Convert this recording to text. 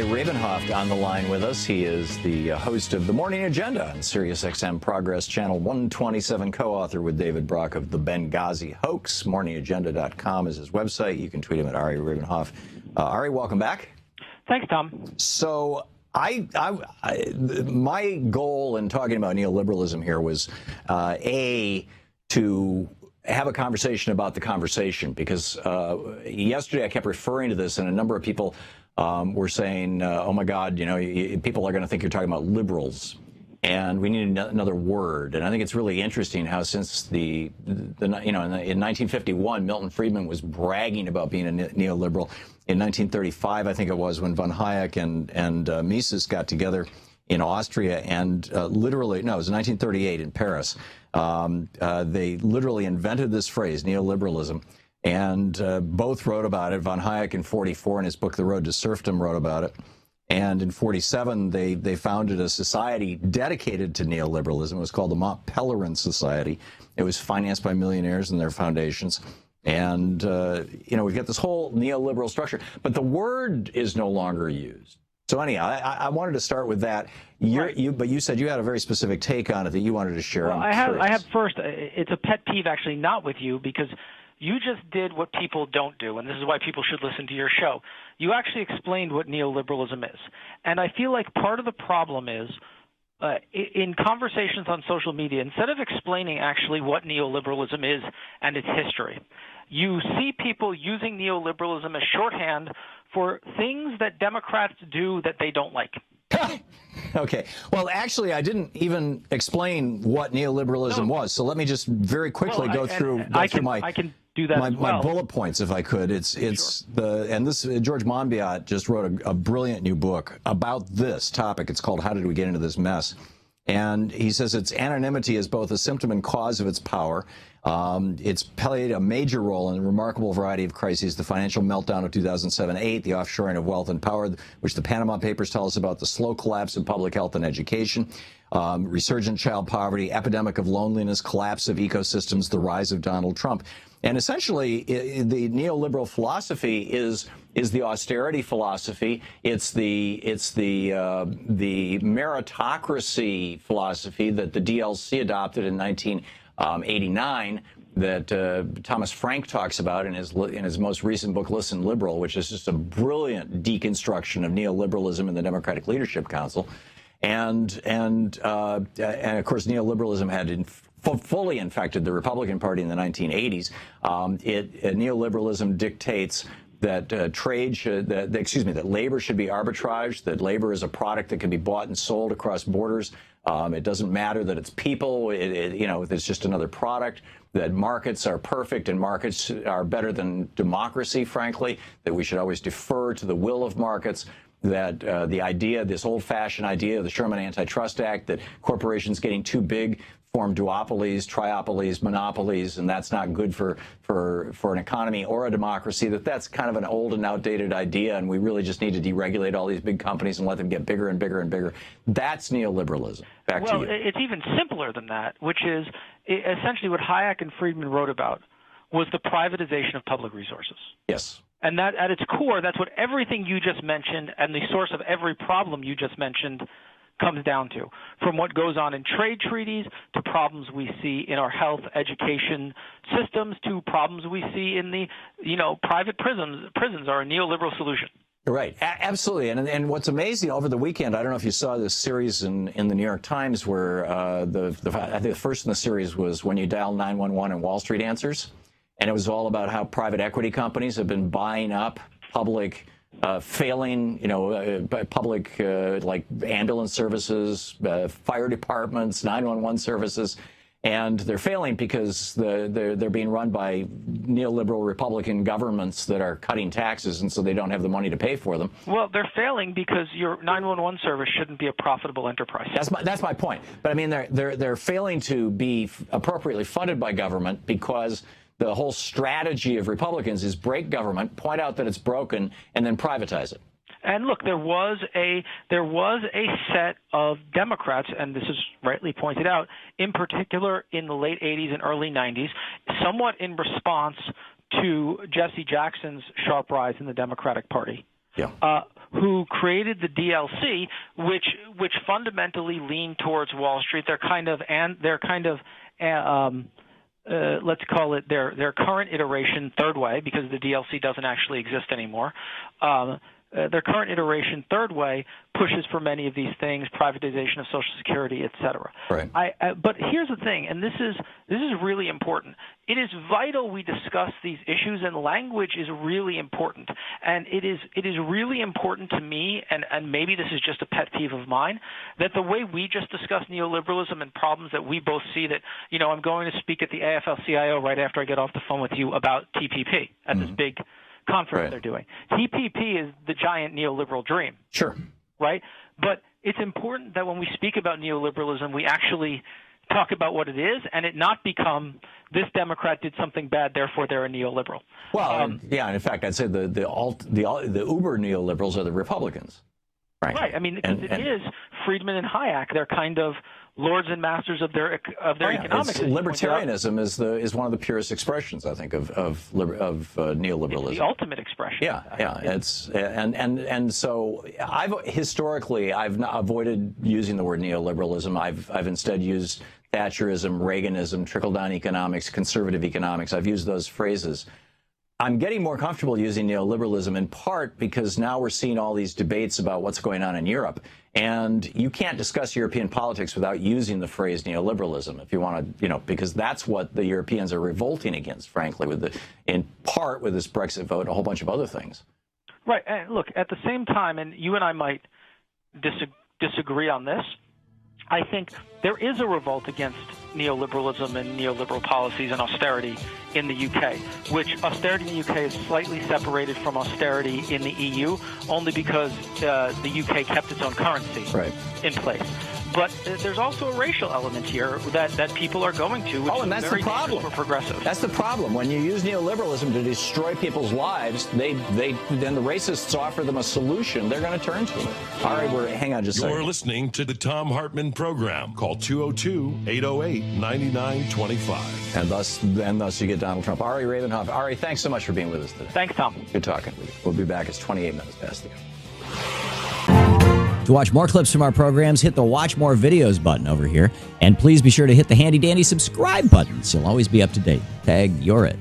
Ari Rabin-Havt on the line with us. He is the host of The Morning Agenda on SiriusXM Progress Channel 127, co-author with David Brock of The Benghazi Hoax. MorningAgenda.com is his website. You can tweet him at Ari Rabin-Havt. Ari, welcome back. Thanks, Tom. So my goal in talking about neoliberalism here was, to have a conversation about the conversation, because yesterday I kept referring to this, and a number of people were saying, oh my God, people are going to think you're talking about liberals, and we need another word. And I think it's really interesting how since in 1951, Milton Friedman was bragging about being a neoliberal. In 1935, I think it was, when von Hayek and Mises got together in Austria, and literally, no, it was 1938 in Paris. They literally invented this phrase, neoliberalism, and both wrote about it. Von Hayek in 44 in his book The Road to Serfdom wrote about it. And in 47, they founded a society dedicated to neoliberalism. It was called the Mont Pelerin Society. It was financed by millionaires and their foundations. And, we've got this whole neoliberal structure. But the word is no longer used. So anyhow, I wanted to start with that. But you said you had a very specific take on it that you wanted to share. Well, I have first, it's a pet peeve, actually, not with you, because you just did what people don't do, and this is why people should listen to your show. You actually explained what neoliberalism is. And I feel like part of the problem is, in conversations on social media, instead of explaining actually what neoliberalism is and its history, you see people using neoliberalism as shorthand for things that Democrats do that they don't like. Okay. Well, actually, I didn't even explain what neoliberalism was. So let me just very quickly go through my bullet points, if I could. George Monbiot just wrote a brilliant new book about this topic. It's called How Did We Get Into This Mess? And he says its anonymity is both a symptom and cause of its power. It's played a major role in a remarkable variety of crises: the financial meltdown of 2007-8, the offshoring of wealth and power, which the Panama Papers tell us about, the slow collapse of public health and education, resurgent child poverty, epidemic of loneliness, collapse of ecosystems, the rise of Donald Trump. And essentially, the neoliberal philosophy is the austerity philosophy. It's the meritocracy philosophy that the DLC adopted in 1989 that Thomas Frank talks about in his most recent book, Listen Liberal, which is just a brilliant deconstruction of neoliberalism in the Democratic Leadership Council. And of course, neoliberalism had fully infected the Republican Party in the 1980s. Neoliberalism dictates that that labor should be arbitraged, that labor is a product that can be bought and sold across borders. It doesn't matter that it's people, it's just another product, that markets are perfect and markets are better than democracy, frankly, that we should always defer to the will of markets, that this old-fashioned idea of the Sherman Antitrust Act, that corporations getting too big form duopolies, triopolies, monopolies, and that's not good for an economy or a democracy, that's kind of an old and outdated idea, and we really just need to deregulate all these big companies and let them get bigger and bigger and bigger. That's neoliberalism. Back to you. Well, it's even simpler than that, which is essentially what Hayek and Friedman wrote about was the privatization of public resources. Yes. And that, at its core, that's what everything you just mentioned and the source of every problem you just mentioned comes down to, from what goes on in trade treaties to problems we see in our health education systems to problems we see in the private prisons are a neoliberal solution. Right, absolutely. And what's amazing over the weekend, I don't know if you saw this series in the New York Times where I think the first in the series was When You Dial 911 and Wall Street Answers, and it was all about how private equity companies have been buying up public failing, public like ambulance services, fire departments, 911 services, and they're failing because they're being run by neoliberal Republican governments that are cutting taxes, and so they don't have the money to pay for them. Well, they're failing because your 911 service shouldn't be a profitable enterprise. That's my point. But I mean, they're failing to be appropriately funded by government because the whole strategy of Republicans is break government, point out that it's broken, and then privatize it. And look, there was a set of Democrats, and this is rightly pointed out, in particular in the late 80s and early 90s, somewhat in response to Jesse Jackson's sharp rise in the Democratic Party, who created the DLC, which fundamentally lean towards Wall Street. They're kind of let's call it their current iteration third way, because the DLC doesn't actually exist anymore. Their current iteration third way pushes for many of these things, privatization of Social Security, et cetera. Right. But here's the thing, and this is really important. It is vital we discuss these issues, and language is really important. And it is really important to me, and maybe this is just a pet peeve of mine, that the way we just discuss neoliberalism and problems that we both see that, I'm going to speak at the AFL-CIO right after I get off the phone with you about TPP at this big conference they're doing. TPP is the giant neoliberal dream. Sure. Right? But it's important that when we speak about neoliberalism, we actually talk about what it is and it not become this Democrat did something bad, therefore they're a neoliberal. Well, in fact, I'd say the uber neoliberals are the Republicans. Right. Right. I mean, because it is Friedman and Hayek. They're kind of lords and masters of their economics. Libertarianism is one of the purest expressions, I think, of neoliberalism. It's the ultimate expression. Yeah. It's and so I've avoided using the word neoliberalism. I've instead used Thatcherism, Reaganism, trickle-down economics, conservative economics. I've used those phrases. I'm getting more comfortable using neoliberalism in part because now we're seeing all these debates about what's going on in Europe. And you can't discuss European politics without using the phrase neoliberalism if you want to, because that's what the Europeans are revolting against, frankly, in part with this Brexit vote and a whole bunch of other things. Right. And look, at the same time, and you and I might disagree on this, I think there is a revolt against neoliberalism and neoliberal policies and austerity in the UK, which austerity in the UK is slightly separated from austerity in the EU, only because the UK kept its own currency in place. But there's also a racial element here that people are going to, which and that's is very the problem for progressives. That's the problem. When you use neoliberalism to destroy people's lives, then the racists offer them a solution. They're going to turn to it. All right, hang on just a second. You're listening to the Thom Hartmann Program. Call 202-808-9925. And thus you get Donald Trump. Ari Rabin-Havt. Ari, thanks so much for being with us today. Thanks, Tom. Good talking with you. We'll be back. It's 28 minutes past the hour. To watch more clips from our programs, hit the Watch More Videos button over here. And please be sure to hit the handy-dandy subscribe button so you'll always be up to date. Tag, you're it.